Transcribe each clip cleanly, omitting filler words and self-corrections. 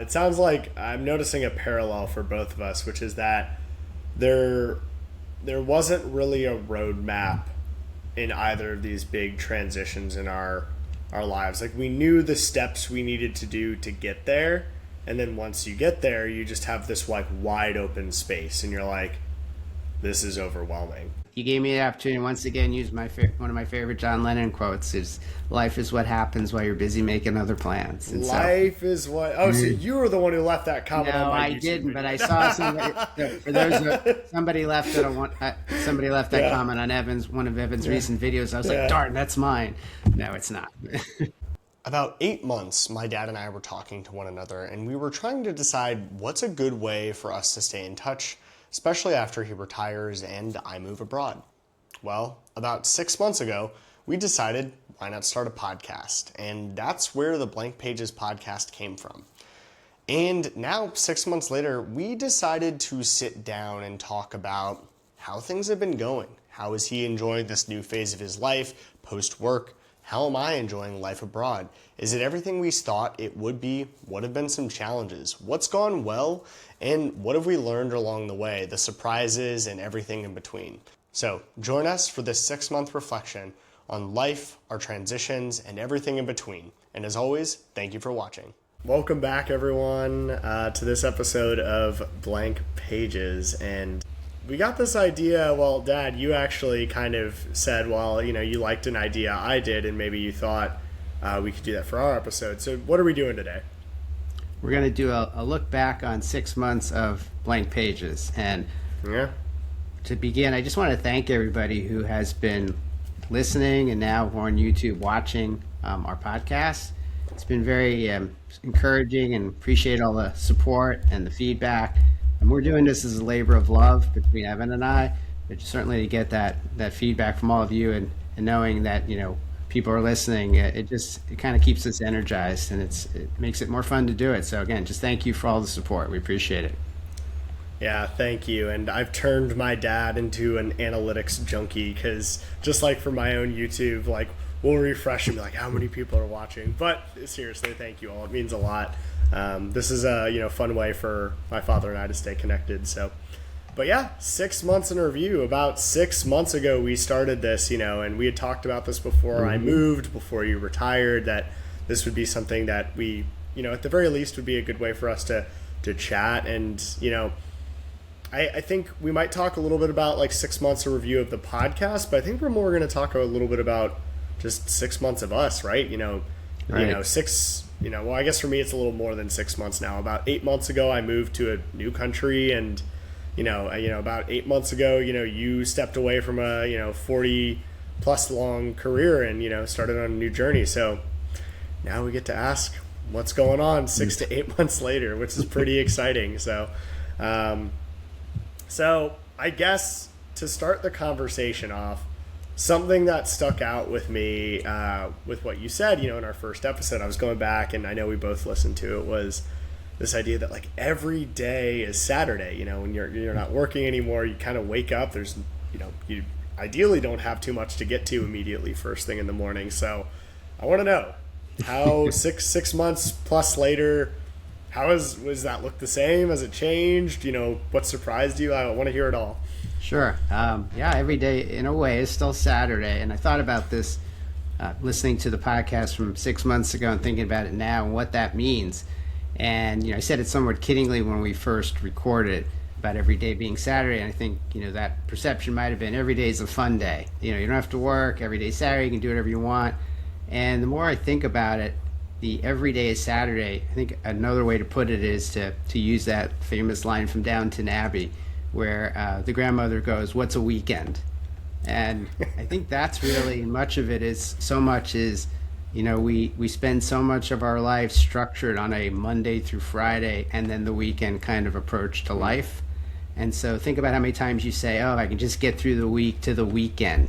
It sounds like I'm noticing a parallel for both of us, which is that there there wasn't really a roadmap in either of these big transitions in our lives. Like we knew the steps we needed to do to get there, and then once you get there, you just have this like wide open space, and you're like, this is overwhelming. You gave me the opportunity to once again use one of my favorite John Lennon quotes: "Is life is what happens while you're busy making other plans." And so, Life is what. Oh, so you were the one who left that comment on no, my I YouTube didn't, but video. I saw somebody. For those somebody left that somebody left that Yeah. comment on one of Evan's recent videos. I was Yeah. like, darn, that's mine. No, it's not. About 8 months, my dad and I were talking to one another, and we were trying to decide what's a good way for us to stay in touch, especially after he retires and I move abroad. Well, about 6 months ago, we decided why not start a podcast, and that's where the Blank Pages podcast came from. And now, 6 months later, we decided to sit down and talk about how things have been going. How is he enjoying this new phase of his life, post-work? How am I enjoying life abroad? Is it everything we thought it would be? What have been some challenges? What's gone well? And what have we learned along the way? The surprises and everything in between. So join us for this 6-month reflection on life, our transitions, and everything in between. And as always, thank you for watching. Welcome back, everyone, to this episode of Blank Pages. And we got this idea. Well, Dad, you actually kind of said, well, you liked an idea I did, and maybe you thought we could do that for our episode. So what are we doing today? We're going to do a look back on 6 months of Blank Pages. And Yeah. to begin, I just want to thank everybody who has been listening and now on YouTube watching our podcast. It's been very encouraging, and appreciate all the support and the feedback. And we're doing this as a labor of love between Evan and I, but certainly to get that feedback from all of you, and knowing that people are listening, it kind of keeps us energized, and it makes it more fun to do it. So again, just thank you for all the support. We appreciate it. Yeah, thank you. And I've turned my dad into an analytics junkie, because just like for my own YouTube, like we'll refresh and be like, how many people are watching? But seriously, thank you all. It means a lot. This is a fun way for my father and I to stay connected. So, but yeah, 6 months in review. About 6 months ago, we started this, and we had talked about this before I moved, before you retired, that this would be something that we, at the very least would be a good way for us to chat. And, I think we might talk a little bit about like 6 months of review of the podcast, but I think we're more going to talk a little bit about just 6 months of us, right? Right. Well, I guess for me, it's a little more than 6 months now. About 8 months ago, I moved to a new country, and, about 8 months ago, you stepped away from a, 40 plus long career and, started on a new journey. So now we get to ask what's going on 6 to 8 months later, which is pretty exciting. So I guess to start the conversation off, something that stuck out with me with what you said, in our first episode, I was going back and I know we both listened to it, was this idea that like every day is Saturday, when you're not working anymore, you kind of wake up, there's, you ideally don't have too much to get to immediately first thing in the morning. So I want to know how six months plus later, was that look the same? Has it changed? What surprised you? I want to hear it all. Sure. Yeah, every day in a way is still Saturday. And I thought about this listening to the podcast from 6 months ago and thinking about it now and what that means. And, I said it somewhat kiddingly when we first recorded about every day being Saturday. And I think, that perception might have been every day is a fun day. You don't have to work. Every day Saturday, you can do whatever you want. And the more I think about it, the every day is Saturday, I think another way to put it is to use that famous line from Downton Abbey, where the grandmother goes, "What's a weekend?" And I think that's really much of it is so much is, we spend so much of our life structured on a Monday through Friday and then the weekend kind of approach to life. And so think about how many times you say, oh, I can just get through the week to the weekend.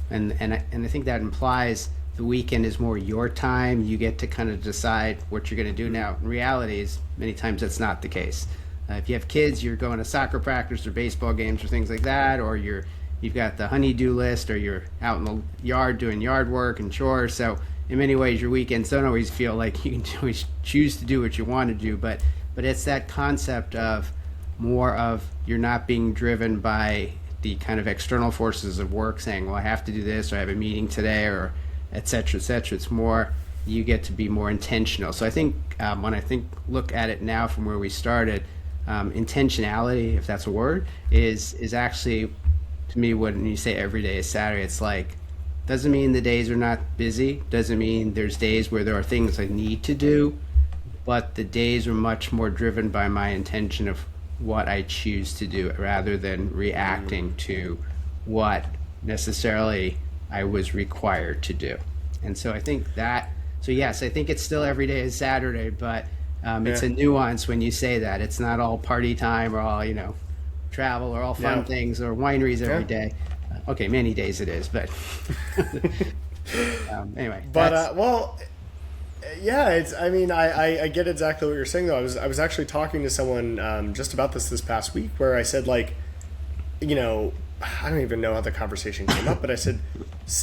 And I think that implies the weekend is more your time. You get to kind of decide what you're going to do. Now, in reality, is many times that's not the case. If you have kids, you're going to soccer practice or baseball games or things like that, or you've got the honey-do list, or you're out in the yard doing yard work and chores. So in many ways your weekends don't always feel like you can always choose to do what you want to do, but it's that concept of more of you're not being driven by the kind of external forces of work saying, well, I have to do this, or I have a meeting today, or et cetera, et cetera. It's more, you get to be more intentional. So I think when I look at it now from where we started, intentionality, if that's a word, is actually, to me, when you say every day is Saturday, it's like, doesn't mean the days are not busy, doesn't mean there's days where there are things I need to do, but the days are much more driven by my intention of what I choose to do rather than reacting to what necessarily I was required to do. And so I think that, so yes, I think it's still every day is Saturday, but it's a nuance when you say that. It's not all party time or all, travel or all fun things or wineries every day. Okay, many days it is, but anyway. But I get exactly what you're saying though. I was actually talking to someone just about this past week where I said, like, I don't even know how the conversation came up, but I said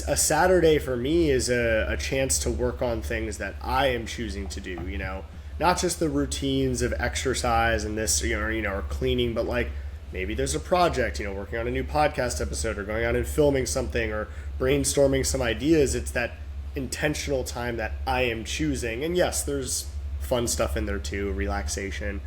a Saturday for me is a chance to work on things that I am choosing to do, not just the routines of exercise and this, or cleaning, but like maybe there's a project, working on a new podcast episode or going out and filming something or brainstorming some ideas. It's that intentional time that I am choosing. And yes, there's fun stuff in there too, relaxation.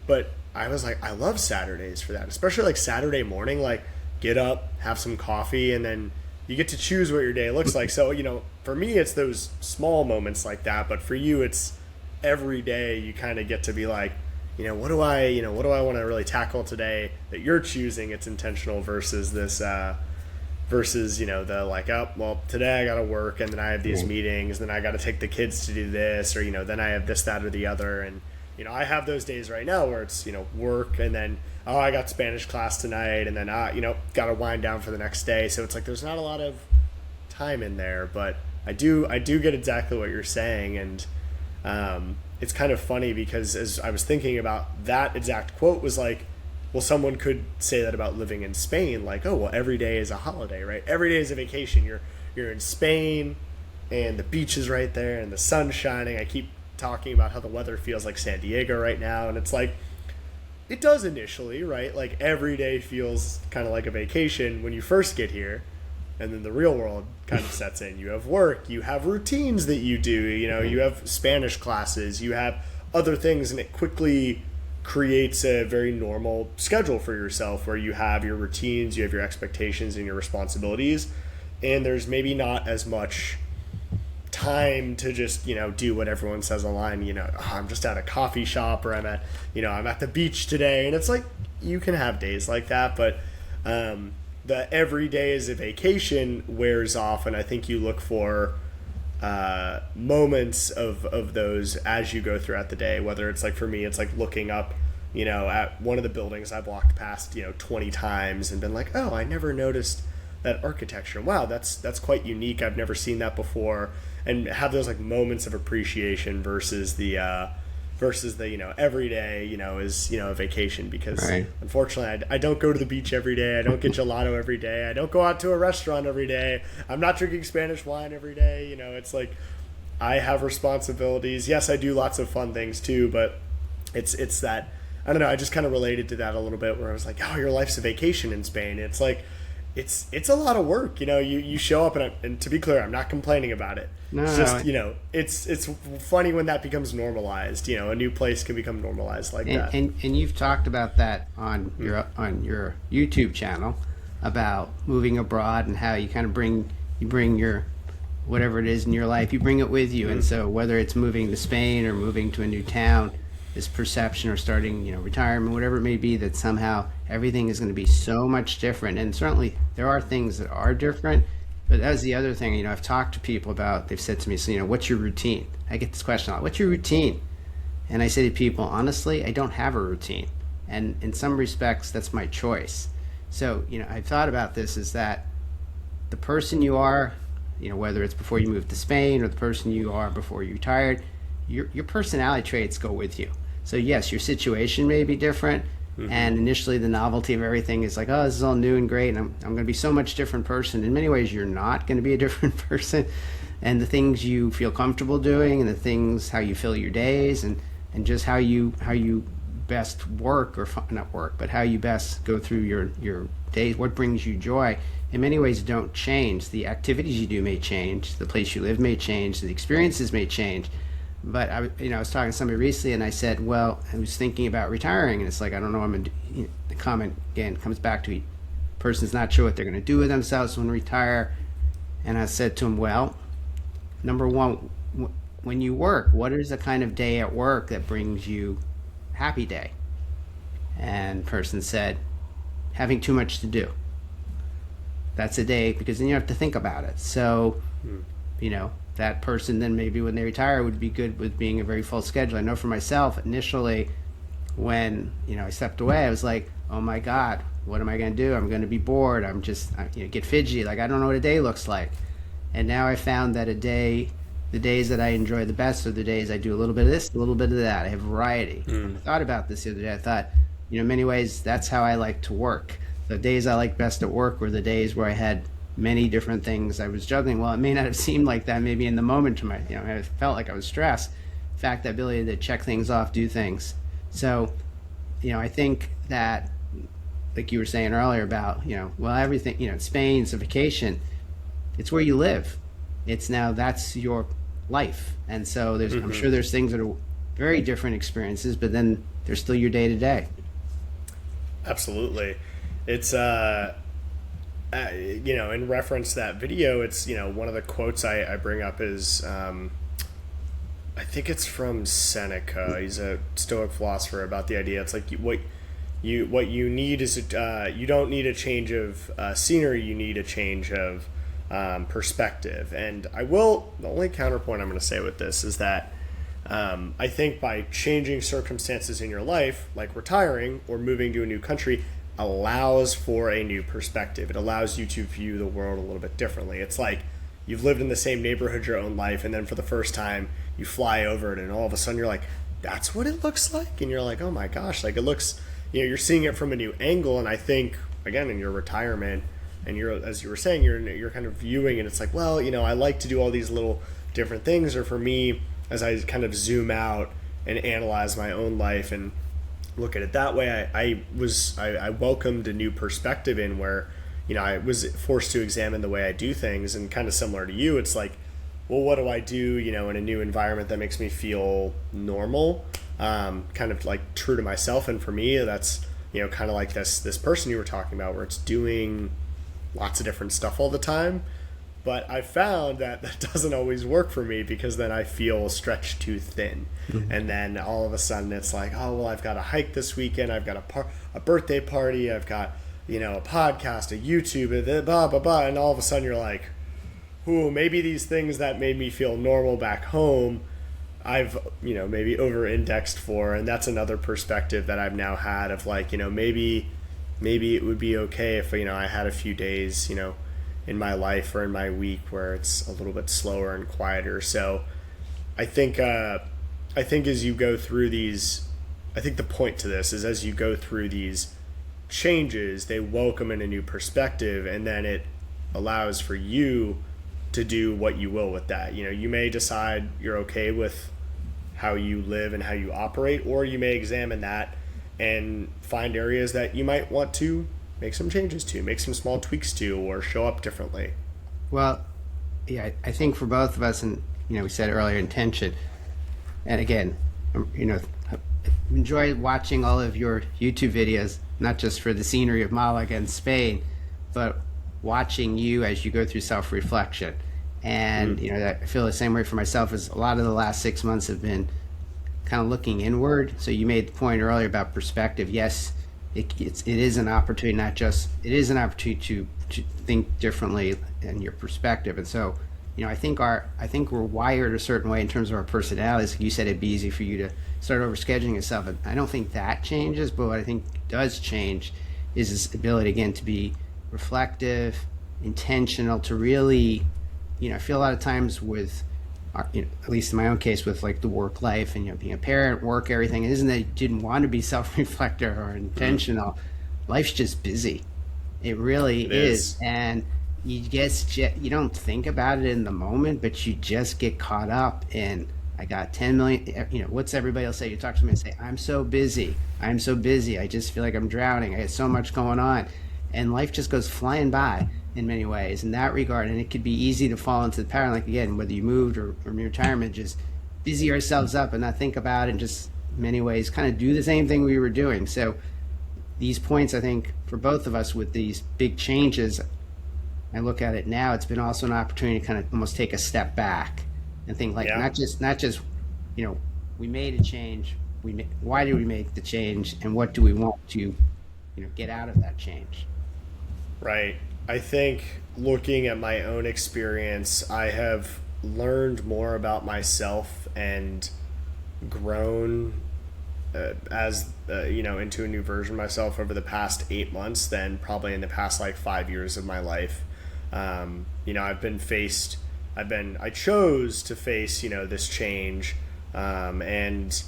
But I was like, I love Saturdays for that, especially like Saturday morning, like get up, have some coffee, and then you get to choose what your day looks like. So, for me, it's those small moments like that. But for you, it's every day you kind of get to be like, what do I want to really tackle today that you're choosing? It's intentional versus this, the like, oh, well, today I got to work and then I have these meetings, then I got to take the kids to do this, or, then I have this, that, or the other. And, I have those days right now where it's, work and then, oh, I got Spanish class tonight and then, got to wind down for the next day. So it's like, there's not a lot of time in there, but I do get exactly what you're saying. And, it's kind of funny because as I was thinking about that exact quote was like, well, someone could say that about living in Spain, like, oh, well, every day is a holiday, right? Every day is a vacation. You're in Spain, and the beach is right there, and the sun's shining. I keep talking about how the weather feels like San Diego right now, and it's like, it does initially, right? Like, every day feels kind of like a vacation when you first get here, and then the real world kind of sets in. You have work, you have routines that you do, you have Spanish classes, you have other things, and it quickly creates a very normal schedule for yourself where you have your routines, you have your expectations and your responsibilities, and there's maybe not as much time to just do what everyone says online. Oh, I'm just at a coffee shop, or I'm at the beach today, and it's like you can have days like that, but the every day is a vacation wears off, and I think you look for moments of those as you go throughout the day, whether it's like, for me, it's like looking up, at one of the buildings I've walked past, 20 times and been like, oh, I never noticed that architecture. Wow, that's quite unique. I've never seen that before. And have those like moments of appreciation versus the every day, is, a vacation, because right. Unfortunately I don't go to the beach every day. I don't get gelato every day. I don't go out to a restaurant every day. I'm not drinking Spanish wine every day. It's like I have responsibilities. Yes, I do lots of fun things too, but it's that, I don't know, I just kind of related to that a little bit where I was like, oh, your life's a vacation in Spain. It's like, it's a lot of work, you show up, and to be clear, I'm not complaining about it. No, it's just, it's funny when that becomes normalized, a new place can become normalized like that. And you've talked about that on your YouTube channel about moving abroad and how you kind of bring your, whatever it is in your life, you bring it with you. And so whether it's moving to Spain or moving to a new town, this perception, or starting, retirement, whatever it may be, that somehow everything is going to be so much different. And certainly there are things that are different, but that's the other thing, I've talked to people about, they've said to me, so, what's your routine? I get this question a lot, what's your routine? And I say to people, honestly, I don't have a routine. And in some respects, that's my choice. So, I've thought about this, is that the person you are, whether it's before you moved to Spain or the person you are before you retired, your personality traits go with you. So yes, your situation may be different, and initially the novelty of everything is like, oh, this is all new and great, and I'm going to be so much different person. In many ways, you're not going to be a different person. and the things you feel comfortable doing, and the things how you fill your days, and just how you best work, or not work, but how you best go through your days, what brings you joy, in many ways don't change. The activities you do may change, the place you live may change, the experiences may change. But I was talking to somebody recently, and I said, well, I was thinking about retiring, and it's like, I don't know, the comment again comes back to person's not sure what they're going to do with themselves when they retire. And I said to him, well, number one, when you work, what is the kind of day at work that brings you happy day? And person said, having too much to do. That's a day, because then you have to think about it. So, that person then maybe when they retire would be good with being a very full schedule. I know for myself, initially, when I stepped away, I was like, oh my God, what am I going to do? I'm going to be bored. I'm just get fidgety. Like, I don't know what a day looks like. And now I found that the days that I enjoy the best are the days I do a little bit of this, a little bit of that. I have variety. I thought about this the other day. I thought, in many ways, that's how I like to work. The days I like best at work were the days where I had many different things I was juggling. Well, it may not have seemed like that maybe in the moment to I felt like I was stressed. In fact, the ability to check things off, do things. So, I think that, like you were saying earlier about, everything, Spain, it's a vacation. It's where you live. That's your life. And so I'm sure there's things that are very different experiences, but then there's still your day to day. Absolutely. It's, in reference to that video, it's, one of the quotes I bring up is, I think it's from Seneca. He's a Stoic philosopher, about the idea. It's like what you need is you don't need a change of scenery. You need a change of perspective. And the only counterpoint I'm going to say with this is that I think by changing circumstances in your life, like retiring or moving to a new country, allows for a new perspective. It allows you to view the world a little bit differently. It's like you've lived in the same neighborhood your own life, and then for the first time you fly over it, and all of a sudden you're like, that's what it looks like? And you're like, oh my gosh, like it looks, you're seeing it from a new angle. And I think, again, in your retirement, and as you were saying, you're kind of viewing it, it's like, well, I like to do all these little different things. Or for me, as I kind of zoom out and analyze my own life and look at it that way, I welcomed a new perspective in where, I was forced to examine the way I do things. And kind of similar to you, it's like, well, what do I do, in a new environment that makes me feel normal, kind of like true to myself. And for me, that's, kind of like this person you were talking about, where it's doing lots of different stuff all the time. But I found that doesn't always work for me, because then I feel stretched too thin. And then all of a sudden it's like, oh, well, I've got a hike this weekend. I've got a birthday party. I've got, a podcast, a YouTube, blah, blah, blah. And all of a sudden you're like, ooh, maybe these things that made me feel normal back home, I've, maybe over-indexed for. And that's another perspective that I've now had of like, maybe it would be okay if, I had a few days, in my life or in my week where it's a little bit slower and quieter. So I think as you go through these, I think the point to this is, as you go through these changes, they welcome in a new perspective, and then it allows for you to do what you will with that. You may decide you're okay with how you live and how you operate, or you may examine that and find areas that you might want to make some changes to, make some small tweaks to, or show up differently. Well, yeah, I think for both of us, and we said earlier, intention. And again, enjoy watching all of your YouTube videos, not just for the scenery of Malaga and Spain, but watching you as you go through self-reflection. And I feel the same way for myself, as a lot of the last 6 months have been kind of looking inward. So you made the point earlier about perspective. Yes, it is an opportunity, it is an opportunity to think differently in your perspective. And so, I think we're wired a certain way in terms of our personalities. Like you said, it'd be easy for you to start overscheduling yourself. And I don't think that changes, but what I think does change is this ability, again, to be reflective, intentional, to really, I feel a lot of times with, at least in my own case, with like the work life and being a parent, work, everything, it isn't that you didn't want to be self-reflective or intentional. Life's just busy. It really is. And you don't think about it in the moment, but you just get caught up in, I got 10 million, what's everybody will say? You talk to me and say, I'm so busy. I'm so busy. I just feel like I'm drowning. I have so much going on. And life just goes flying by in many ways in that regard. And it could be easy to fall into the pattern, like again, whether you moved or in retirement, just busy ourselves up and not think about it and just in many ways kind of do the same thing we were doing. So these points, I think, for both of us with these big changes, I look at it now, it's been also an opportunity to kind of almost take a step back and think like, Yeah. not just, we made a change. Why did we make the change, and what do we want to, get out of that change? Right. I think looking at my own experience, I have learned more about myself and grown into a new version of myself over the past 8 months than probably in the past like 5 years of my life. I chose to face, this change. And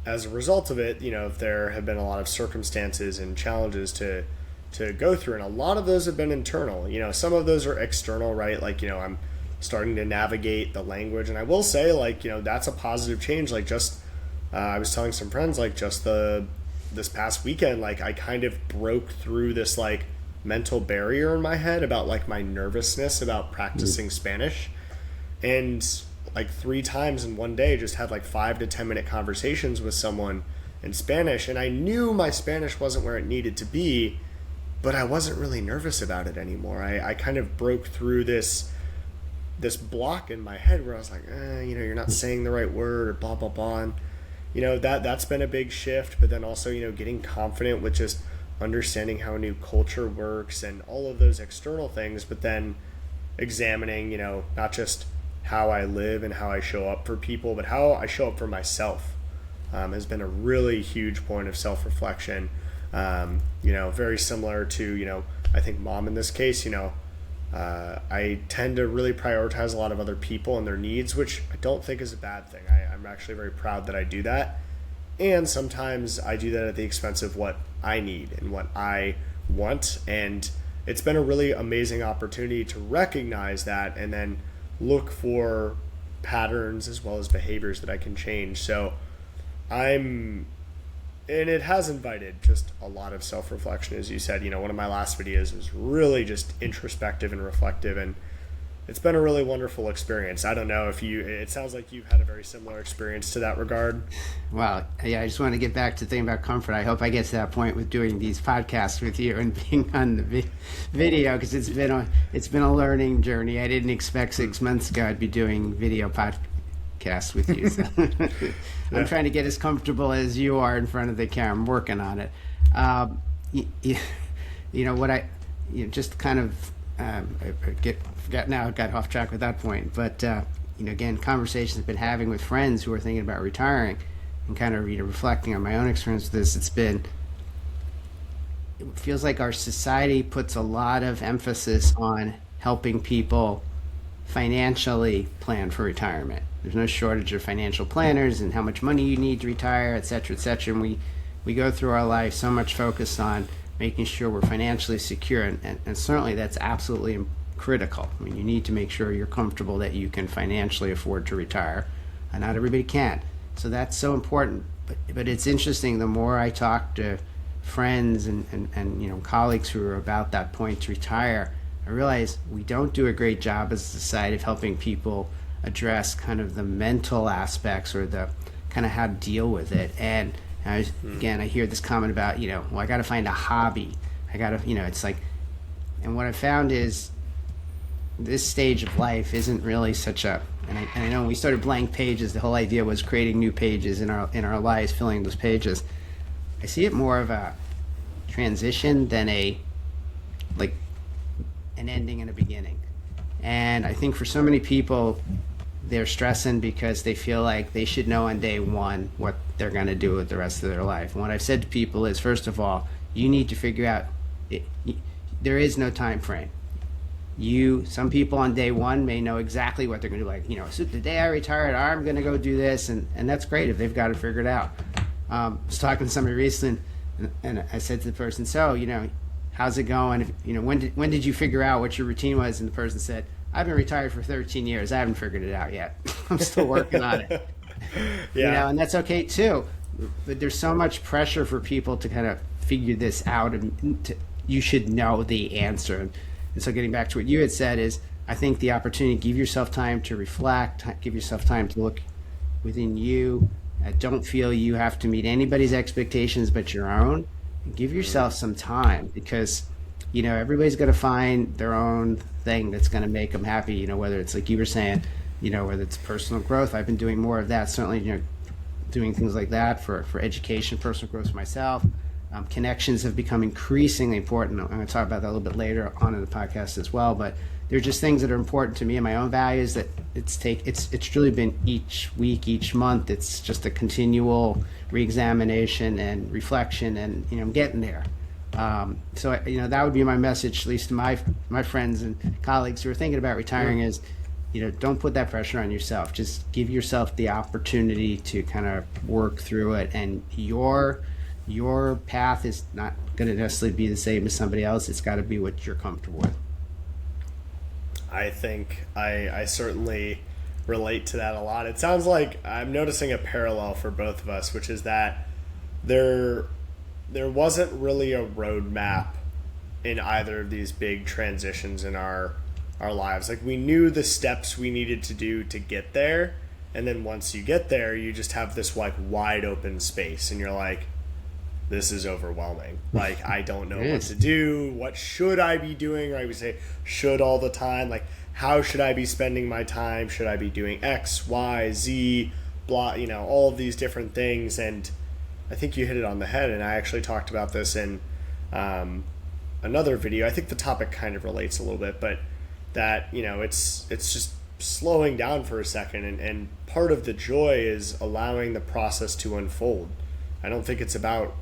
as a result of it, there have been a lot of circumstances and challenges to go through. And a lot of those have been internal. Some of those are external, right? Like, I'm starting to navigate the language. And I will say, like, that's a positive change. Like, I was telling some friends, like, this past weekend, like, I kind of broke through this, like, mental barrier in my head about, like, my nervousness about practicing Spanish. And, like, 3 times in one day, just had, like, 5 to 10 minute conversations with someone in Spanish. And I knew my Spanish wasn't where it needed to be, but I wasn't really nervous about it anymore. I kind of broke through this block in my head where I was like, you're not saying the right word or blah, blah, blah. And, that's been a big shift. But then also, getting confident with just understanding how a new culture works and all of those external things, but then examining, not just how I live and how I show up for people, but how I show up for myself has been a really huge point of self-reflection. Very similar to, I think mom in this case, I tend to really prioritize a lot of other people and their needs, which I don't think is a bad thing. I'm actually very proud that I do that. And sometimes I do that at the expense of what I need and what I want. And it's been a really amazing opportunity to recognize that and then look for patterns as well as behaviors that I can change. So and it has invited just a lot of self-reflection, as you said. One of my last videos was really just introspective and reflective, and it's been a really wonderful experience. I don't know if it sounds like you've had a very similar experience to that regard. Well, yeah, I just want to get back to thinking about comfort. I hope I get to that point with doing these podcasts with you and being on the video, because it's been a learning journey. I didn't expect 6 months ago I'd be doing video podcasts with you. So I'm trying to get as comfortable as you are in front of the camera. I'm working on it. Just kind of I forgot now. I got off track at that point. But again, conversations I've been having with friends who are thinking about retiring, and kind of reflecting on my own experience with this. It feels like our society puts a lot of emphasis on helping people financially plan for retirement. There's no shortage of financial planners and how much money you need to retire, et cetera, et cetera. And we go through our life so much focused on making sure we're financially secure. And certainly that's absolutely critical. I mean, you need to make sure you're comfortable that you can financially afford to retire. And not everybody can. So that's so important. But it's interesting, the more I talk to friends and colleagues who are about that point to retire, I realize we don't do a great job as a society of helping people address kind of the mental aspects or the kind of how to deal with it. And again, I hear this comment about, I got to find a hobby. I got to, it's like, and what I found is this stage of life isn't really such a, and I know when we started Blank Pages, the whole idea was creating new pages in our lives, filling those pages. I see it more of a transition than an ending and a beginning. And I think for so many people, they're stressing because they feel like they should know on day one what they're going to do with the rest of their life. And what I've said to people is, first of all, you need to figure out, there is no time frame. Some people on day one may know exactly what they're going to do. Like, so the day I retired, I'm going to go do this. And that's great if they've got it figured out. I was talking to somebody recently, and I said to the person, so, how's it going? When did you figure out what your routine was? And the person said, I've been retired for 13 years. I haven't figured it out yet. I'm still working on it. Yeah. And that's okay too. But there's so much pressure for people to kind of figure this out, and you should know the answer. And so getting back to what you had said is, I think the opportunity, give yourself time to reflect, give yourself time to look within you. Don't feel you have to meet anybody's expectations but your own. Give yourself some time, because everybody's going to find their own thing that's going to make them happy. Whether it's like you were saying, whether it's personal growth. I've been doing more of that, certainly, doing things like that for education, personal growth for myself. Connections have become increasingly important. I'm going to talk about that a little bit later on in the podcast as well, but they're just things that are important to me and my own values that it's really been each week, each month. It's just a continual reexamination and reflection, and I'm getting there. So that would be my message, at least to my friends and colleagues who are thinking about retiring, is don't put that pressure on yourself. Just give yourself the opportunity to kind of work through it, and your path is not going to necessarily be the same as somebody else. It's got to be what you're comfortable with. I think I certainly relate to that a lot. It sounds like I'm noticing a parallel for both of us, which is that there wasn't really a roadmap in either of these big transitions in our lives. Like, we knew the steps we needed to do to get there, and then once you get there, you just have this like wide open space, and you're like, this is overwhelming. Like, I don't know what to do. What should I be doing? Right? We say should all the time. Like, how should I be spending my time? Should I be doing X, Y, Z, blah, all of these different things. And I think you hit it on the head. And I actually talked about this in another video. I think the topic kind of relates a little bit, but that, it's just slowing down for a second. And part of the joy is allowing the process to unfold. I don't think it's about,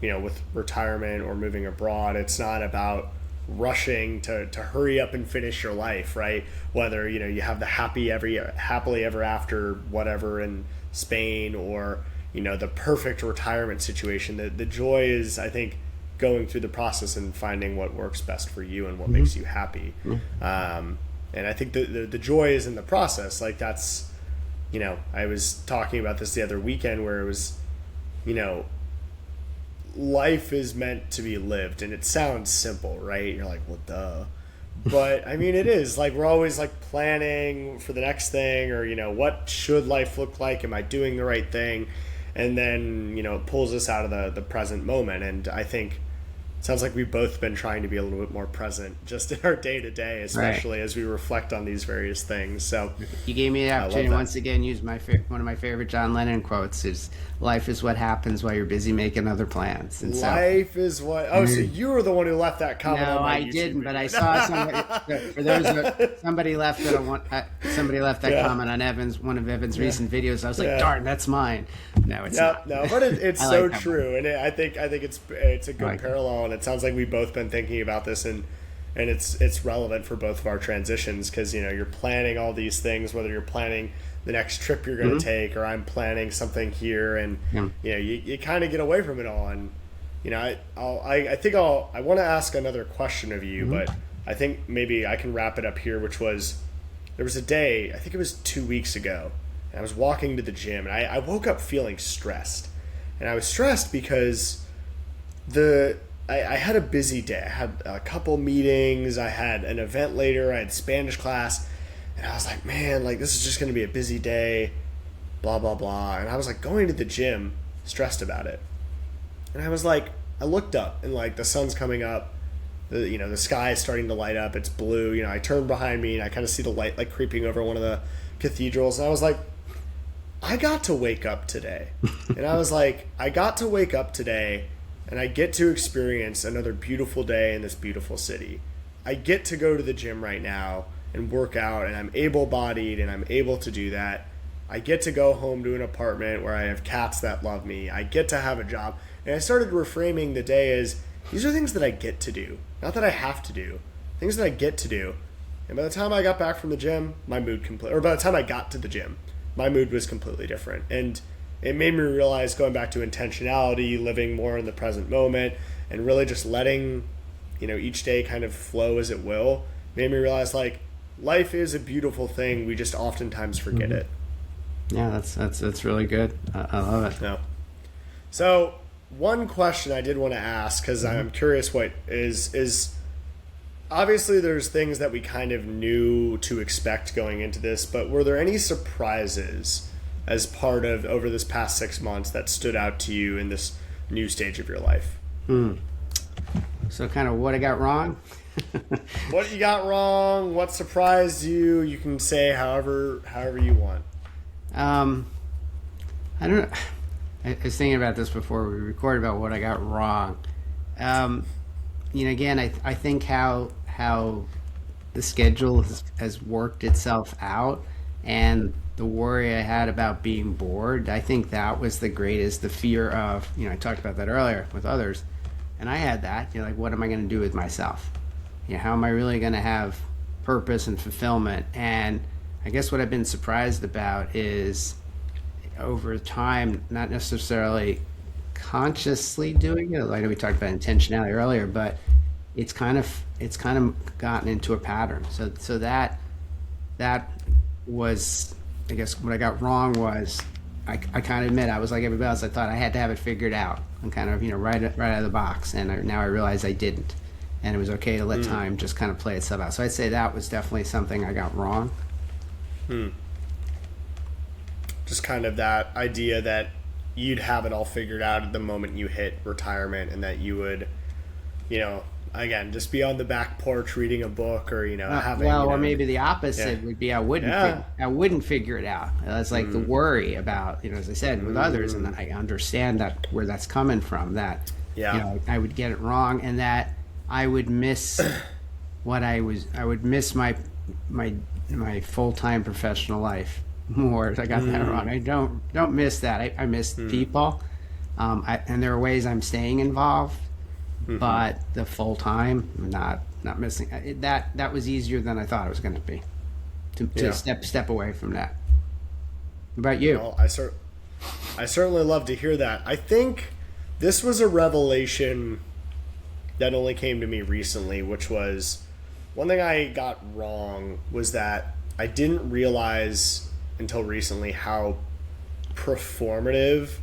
with retirement or moving abroad, it's not about rushing to hurry up and finish your life, right? Whether, you have the happily ever after whatever in Spain, or, the perfect retirement situation. The joy is, I think, going through the process and finding what works best for you and what makes you happy. And I think the joy is in the process. Like, that's, I was talking about this the other weekend, where it was, life is meant to be lived, and it sounds simple, right? You're like, well, duh. But I mean, it is. Like, we're always like planning for the next thing, or what should life look like? Am I doing the right thing? And then it pulls us out of the present moment. And I think it sounds like we've both been trying to be a little bit more present just in our day to day, especially as we reflect on these various things. So you gave me the opportunity to once again use one of my favorite John Lennon quotes: "Is life is what happens while you're busy making other plans." And life is what. Oh, so you were the one who left that comment. No, on my I YouTube didn't, video. but I saw somebody. For those somebody left it on somebody left that comment on one of Evan's recent videos. I was like, darn, that's mine. No, it's not. No, but it's like so that true, and I think it's a good parallel, and it sounds like we've both been thinking about this, and it's relevant for both of our transitions, because you're planning all these things, whether you're planning the next trip you're going to take, or I'm planning something here, and you kind of get away from it all. And I want to ask another question of you, but I think maybe I can wrap it up here, which was, there was a day, I think it was 2 weeks ago, and I was walking to the gym, and I woke up feeling stressed. And I was stressed because I had a busy day. I had a couple meetings, I had an event later, I had Spanish class, and I was like, man, like, this is just going to be a busy day, blah, blah, blah. And I was like going to the gym, stressed about it. And I was like, I looked up, and like the sun's coming up, the sky is starting to light up, it's blue. I turned behind me, and I kind of see the light like creeping over one of the cathedrals, and I was like, I got to wake up today. And I was like, I got to wake up today, and I get to experience another beautiful day in this beautiful city. I get to go to the gym right now and work out, and I'm able-bodied, and I'm able to do that. I get to go home to an apartment where I have cats that love me. I get to have a job. And I started reframing the day as, these are things that I get to do, not that I have to do. Things that I get to do. And by the time I got back from the gym, by the time I got to the gym, my mood was completely different. And it made me realize, going back to intentionality, living more in the present moment, and really just letting each day kind of flow as it will, made me realize like life is a beautiful thing. We just oftentimes forget it. Yeah, that's really good. I love it. No. So one question I did want to ask, because I'm curious what is obviously there's things that we kind of knew to expect going into this, but were there any surprises as part of over this past 6 months that stood out to you in this new stage of your life? So kind of what I got wrong? What you got wrong? What surprised you? You can say however you want. I don't know. I was thinking about this before we recorded about what I got wrong. Again, I think how the schedule has worked itself out, and the worry I had about being bored, I think that was the greatest, the fear of, I talked about that earlier with others, and I had that, like, what am I going to do with myself? How am I really going to have purpose and fulfillment? And I guess what I've been surprised about is over time, not necessarily consciously doing it. I know we talked about intentionality earlier, but it's kind of gotten into a pattern. So that was, I guess what I got wrong was I kind of admit I was like everybody else. I thought I had to have it figured out and kind of right out of the box. And now I realize I didn't, and it was okay to let time just kind of play itself out. So I'd say that was definitely something I got wrong. Just kind of that idea that you'd have it all figured out at the moment you hit retirement, and that you would, again, just be on the back porch reading a book, or having. Or maybe the opposite would be I wouldn't figure it out. That's like the worry about, as I said, with others, and I understand that where that's coming from. That I would get it wrong, and that I would miss I would miss my full-time professional life more. I got that wrong. I don't miss that. I miss people, and there are ways I'm staying involved, but the full-time, not missing. That was easier than I thought it was going to be. To step away from that. What about you? Well, I certainly love to hear that. I think this was a revelation that only came to me recently, which was one thing I got wrong was that I didn't realize until recently how performative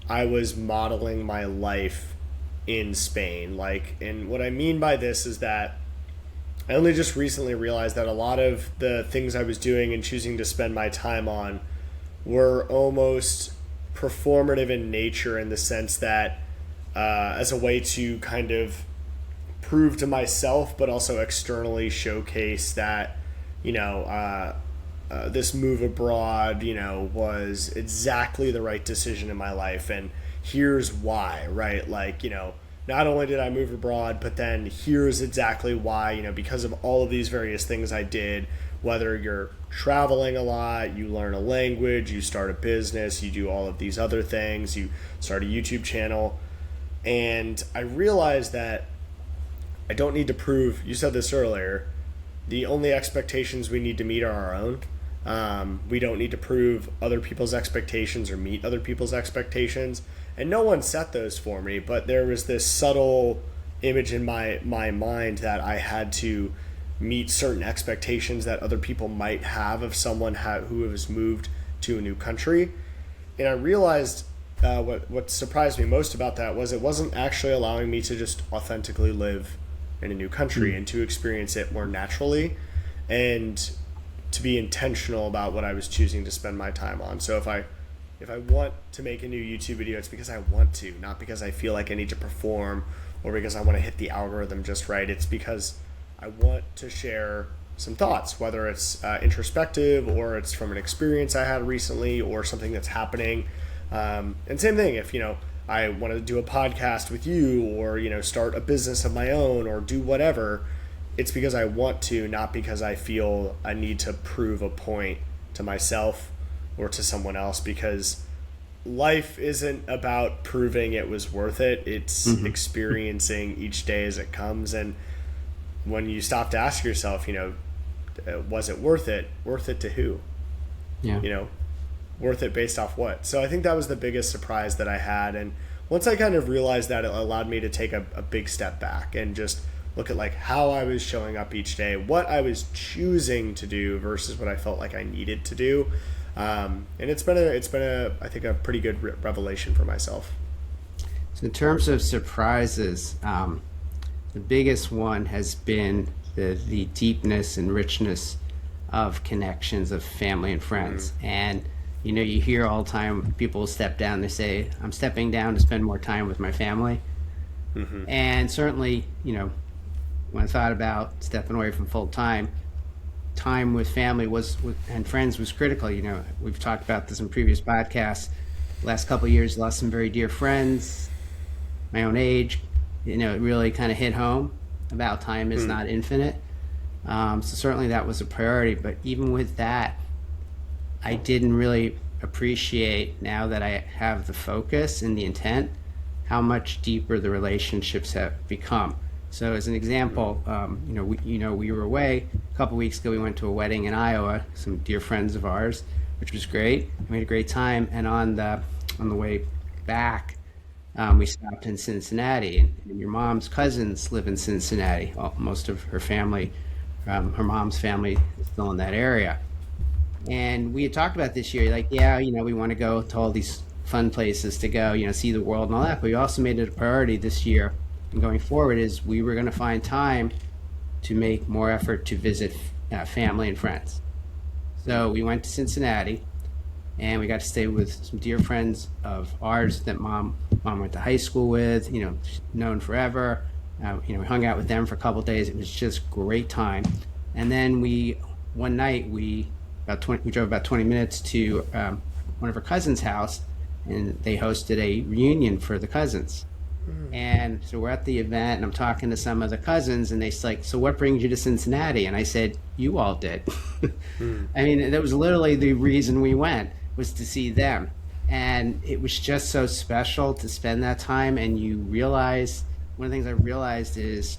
I was modeling my life in Spain. And what I mean by this is that I only just recently realized that a lot of the things I was doing and choosing to spend my time on were almost performative in nature, in the sense that as a way to kind of prove to myself, but also externally showcase that, this move abroad, was exactly the right decision in my life. And here's why, right? Not only did I move abroad, but then here's exactly why, because of all of these various things I did, whether you're traveling a lot, you learn a language, you start a business, you do all of these other things, you start a YouTube channel. And I realized that I don't need to prove, you said this earlier, the only expectations we need to meet are our own. We don't need to prove other people's expectations or meet other people's expectations. And no one set those for me, but there was this subtle image in my mind that I had to meet certain expectations that other people might have of someone who has moved to a new country. And I realized what surprised me most about that was it wasn't actually allowing me to just authentically live in a new country and to experience it more naturally, and to be intentional about what I was choosing to spend my time on. So if I want to make a new YouTube video, it's because I want to, not because I feel like I need to perform or because I want to hit the algorithm just right. It's because I want to share some thoughts, whether it's introspective or it's from an experience I had recently or something that's happening. And same thing, if, I want to do a podcast with you, or, start a business of my own, or do whatever, it's because I want to, not because I feel I need to prove a point to myself or to someone else, because life isn't about proving it was worth it. It's experiencing each day as it comes. And when you stop to ask yourself, was it worth it? Worth it to who? Yeah. Worth it based off what? So I think that was the biggest surprise that I had. And once I kind of realized that, it allowed me to take a big step back and just look at like how I was showing up each day, what I was choosing to do versus what I felt like I needed to do. And it's been a I think a pretty good revelation for myself. So in terms of surprises, the biggest one has been the deepness and richness of connections of family and friends. And you hear all the time people step down. They say, "I'm stepping down to spend more time with my family." And certainly, when I thought about stepping away from full time with family and friends was critical. We've talked about this in previous podcasts. Last couple of years, lost some very dear friends, my own age. It really kind of hit home about time is not infinite. So certainly that was a priority. But even with that, I didn't really appreciate, now that I have the focus and the intent, how much deeper the relationships have become. So as an example, we were away a couple weeks ago. We went to a wedding in Iowa, some dear friends of ours, which was great. We had a great time. And on the way back, we stopped in Cincinnati, and your mom's cousins live in Cincinnati. Most of her family, her mom's family, is still in that area. And we had talked about this year, like, we want to go to all these fun places to go, see the world and all that. But we also made it a priority this year and going forward is we were going to find time to make more effort to visit family and friends. So we went to Cincinnati, and we got to stay with some dear friends of ours that mom went to high school with, known forever. We hung out with them for a couple of days. It was just great time. And then one night we drove about 20 minutes to one of her cousins' house, and they hosted a reunion for the cousins. And so we're at the event, and I'm talking to some of the cousins, and they're like, "So what brings you to Cincinnati?" And I said, "You all did." I mean, that was literally the reason we went, was to see them. And it was just so special to spend that time. And you realize, one of the things I realized is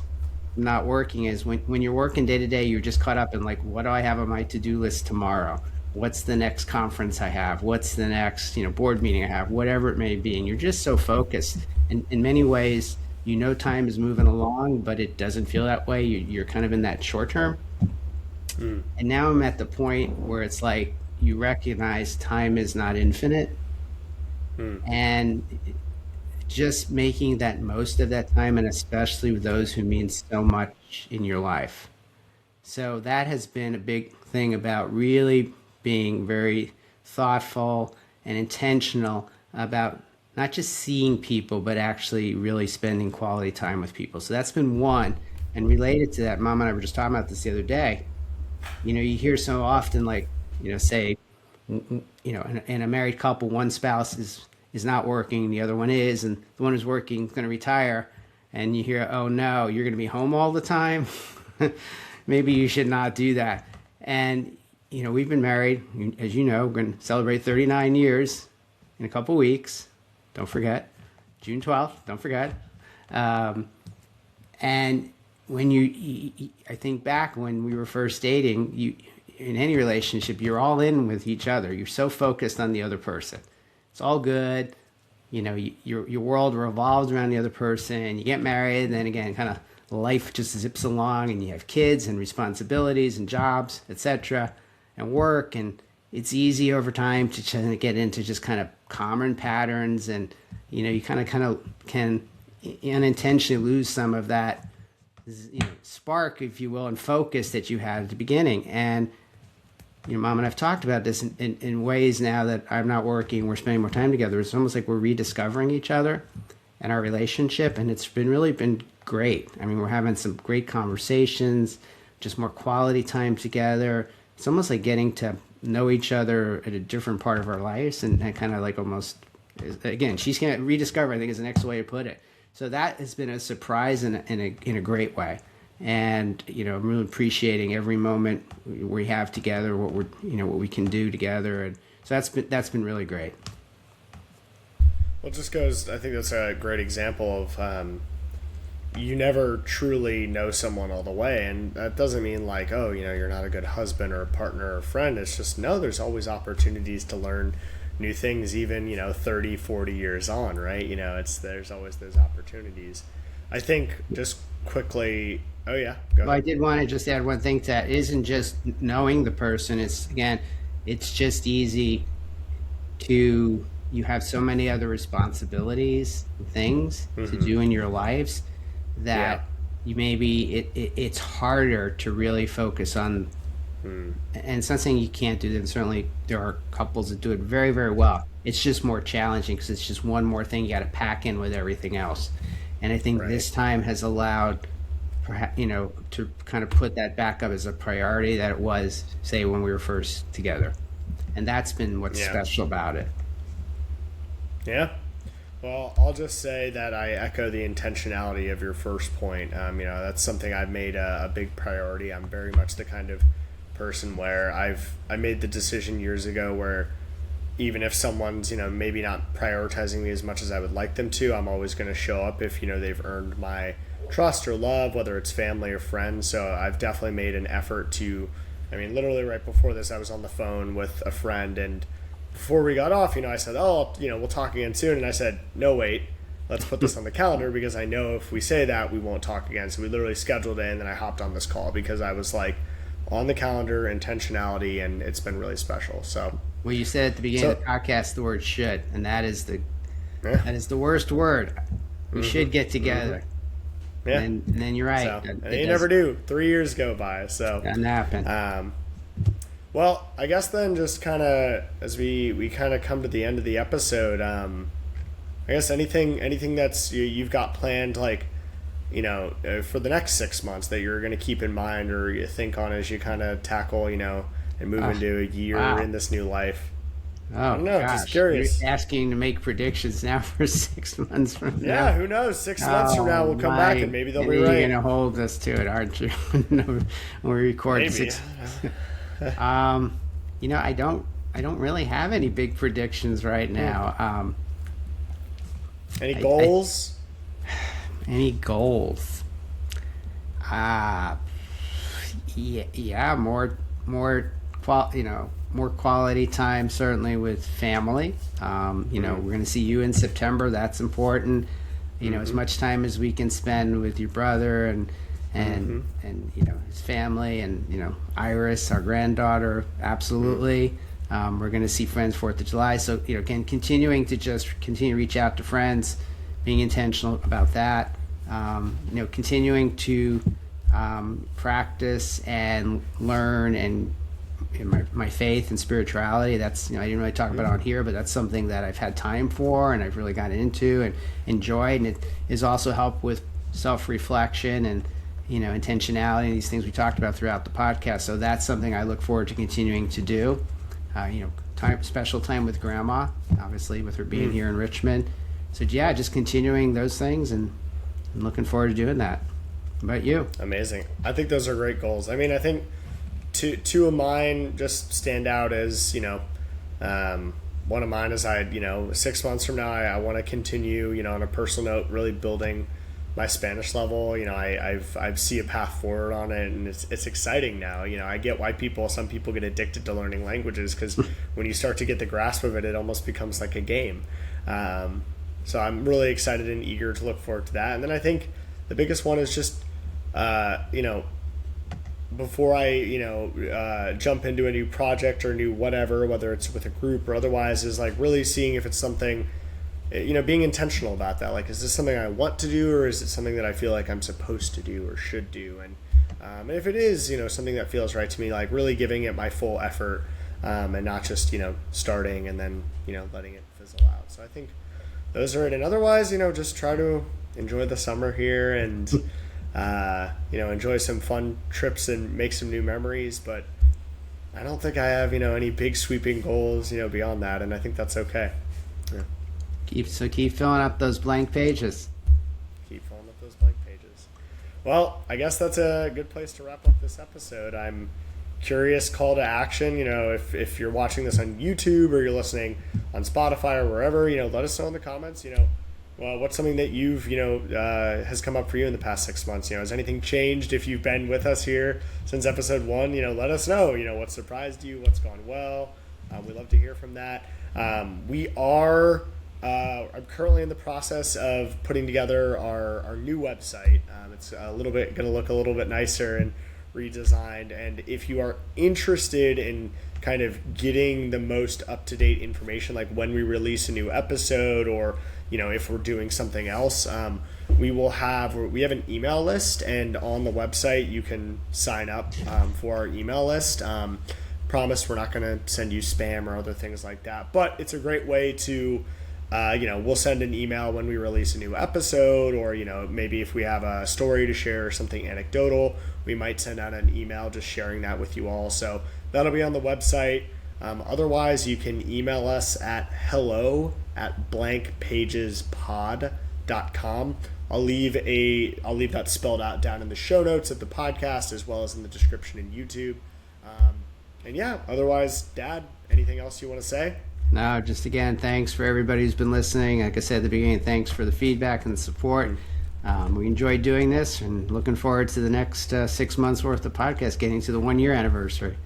not working is when you're working day to day, you're just caught up in like, what do I have on my to-do list tomorrow? What's the next conference I have? What's the next, board meeting I have? Whatever it may be. And you're just so focused. And in many ways, time is moving along, but it doesn't feel that way. You're kind of in that short term. And now I'm at the point where it's like you recognize time is not infinite. And just making that most of that time, and especially with those who mean so much in your life. So that has been a big thing about really being very thoughtful and intentional about not just seeing people, but actually really spending quality time with people. So that's been one. And related to that, Mom and I were just talking about this the other day. You hear so often, like, say, in a married couple, one spouse is not working, the other one is, and the one who's working is going to retire. And you hear, "Oh no, you're going to be home all the time." Maybe you should not do that. And, we've been married, as you know, we're going to celebrate 39 years in a couple weeks. Don't forget, June 12th, don't forget. And when I think back when we were first dating, in any relationship, you're all in with each other. You're so focused on the other person. It's all good. Your world revolves around the other person, and you get married, and then again, kind of life just zips along, and you have kids and responsibilities and jobs, etc., and work, and it's easy over time to get into just kind of common patterns, and you kind of can unintentionally lose some of that spark, if you will, and focus that you had at the beginning. And Mom and I've talked about this in ways now that I'm not working, we're spending more time together. It's almost like we're rediscovering each other and our relationship, and it's really been great. I mean, we're having some great conversations, just more quality time together. It's almost like getting to know each other at a different part of our lives, and kind of like almost, again, she's going to rediscover, I think is the next way to put it. So that has been a surprise in a great way. And I'm really appreciating every moment we have together, what we can do together, and so that's been really great. Well, it just goes, I think that's a great example of you never truly know someone all the way, and that doesn't mean like, oh, you're not a good husband or partner or friend. It's just, no, there's always opportunities to learn new things, even 30, 40 years on, right? There's always those opportunities. I think just quickly. Oh yeah, go Well, I ahead. did want to just add one thing to that. It isn't just knowing the person. It's again, it's just easy to you have so many other responsibilities and things to do in your lives Yeah. that you maybe it's harder to really focus on. And it's not saying you can't do that. And certainly there are couples that do it very, very well. It's just more challenging because it's just one more thing you got to pack in with everything else. And I think Right. this time has allowed, perhaps, to kind of put that back up as a priority that it was, say, when we were first together. And that's been what's Yeah. special about it. Yeah. Well, I'll just say that I echo the intentionality of your first point. That's something I've made a big priority. I'm very much the kind of person where I made the decision years ago where even if someone's maybe not prioritizing me as much as I would like them to, I'm always going to show up if they've earned my trust or love, whether it's family or friends. So I've definitely made an effort to. I mean, literally right before this, I was on the phone with a friend, and before we got off, I said, "Oh, we'll talk again soon." And I said, "No, wait, let's put this on the calendar because I know if we say that, we won't talk again." So we literally scheduled it, and then I hopped on this call because I was like, on the calendar, intentionality, and it's been really special. So, Well, you said at the beginning of the podcast the word should, and that is yeah, the worst word. We should get together. yeah. And then you're right. So, and you never do. 3 years go by. So, Doesn't happen. well, I guess then just kind of as we kind of come to the end of the episode, I guess anything that's you've got planned, like for the next 6 months that you're going to keep in mind or you think on as you kind of tackle, and move into a year wow. in this new life. Oh, know, gosh. just curious. You're asking to make predictions now for 6 months from now. Yeah, who knows? 6 months from now, we'll come back and maybe they'll be You're right. going to hold us to it, aren't you? When we record Maybe. 6. I don't really have any big predictions right now. Any goals? Any goals? Yeah, more quality time certainly with family. We're going to see you in September. That's important. As much time as we can spend with your brother and his family and Iris, our granddaughter, absolutely. We're going to see friends 4th of July. So again, continuing to reach out to friends, being intentional about that. Continuing to practice and learn and my faith and spirituality. That's I didn't really talk about it on here, but that's something that I've had time for and I've really gotten into and enjoyed, and it has also helped with self-reflection and intentionality and these things we talked about throughout the podcast. So that's something I look forward to continuing to do. Special time with grandma, obviously with her being here in Richmond. So yeah, just continuing those things and I'm looking forward to doing that. How about you? Amazing. I think those are great goals. I mean, I think two of mine just stand out as one of mine is 6 months from now I want to continue on a personal note really building my Spanish level. I see a path forward on it, and it's exciting now. I get why some people get addicted to learning languages because when you start to get the grasp of it, it almost becomes like a game. So I'm really excited and eager to look forward to that. And then I think the biggest one is just before I jump into a new project or new whatever, whether it's with a group or otherwise, is like really seeing if it's something, being intentional about that. Like, is this something I want to do, or is it something that I feel like I'm supposed to do or should do? And if it is, something that feels right to me, like really giving it my full effort, and not just starting and then letting it fizzle out. So I think those are it. And otherwise, just try to enjoy the summer here and enjoy some fun trips and make some new memories. But I don't think I have any big sweeping goals beyond that, and I think that's okay. Yeah. Keep filling up those blank pages. Keep filling up those blank pages. Well, I guess that's a good place to wrap up this episode. I'm curious, call to action. If you're watching this on YouTube or you're listening on Spotify or wherever, let us know in the comments. Well, what's something that you've has come up for you in the past 6 months? Has anything changed? If you've been with us here since episode 1, let us know. What surprised you, what's gone well. We love to hear from that. We are I'm currently in the process of putting together our new website. It's going to look a little bit nicer and redesigned. And if you are interested in kind of getting the most up-to-date information, like when we release a new episode, or if we're doing something else, we have an email list, and on the website you can sign up for our email list. Promise we're not going to send you spam or other things like that, but it's a great way to we'll send an email when we release a new episode, or maybe if we have a story to share or something anecdotal, we might send out an email just sharing that with you all. So that'll be on the website. Otherwise, you can email us at hello@blankpagespod.com. I'll leave that spelled out down in the show notes of the podcast, as well as in the description in YouTube. Otherwise, Dad, anything else you want to say? No, just again, thanks for everybody who's been listening. Like I said at the beginning, thanks for the feedback and the support. We enjoyed doing this and looking forward to the next 6 months worth of podcast, getting to the 1-year anniversary.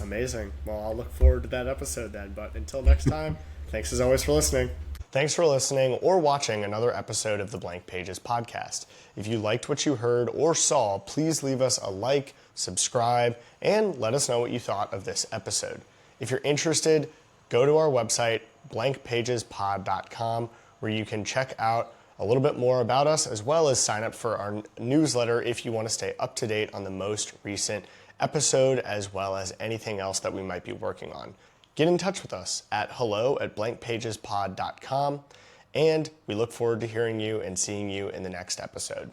Amazing. Well, I'll look forward to that episode then. But until next time, thanks as always for listening. Thanks for listening or watching another episode of the Blank Pages podcast. If you liked what you heard or saw, please leave us a like, subscribe, and let us know what you thought of this episode. If you're interested, go to our website, blankpagespod.com, where you can check out a little bit more about us, as well as sign up for our newsletter if you want to stay up to date on the most recent episode, as well as anything else that we might be working on. Get in touch with us at hello@blankpagespod.com, and we look forward to hearing you and seeing you in the next episode.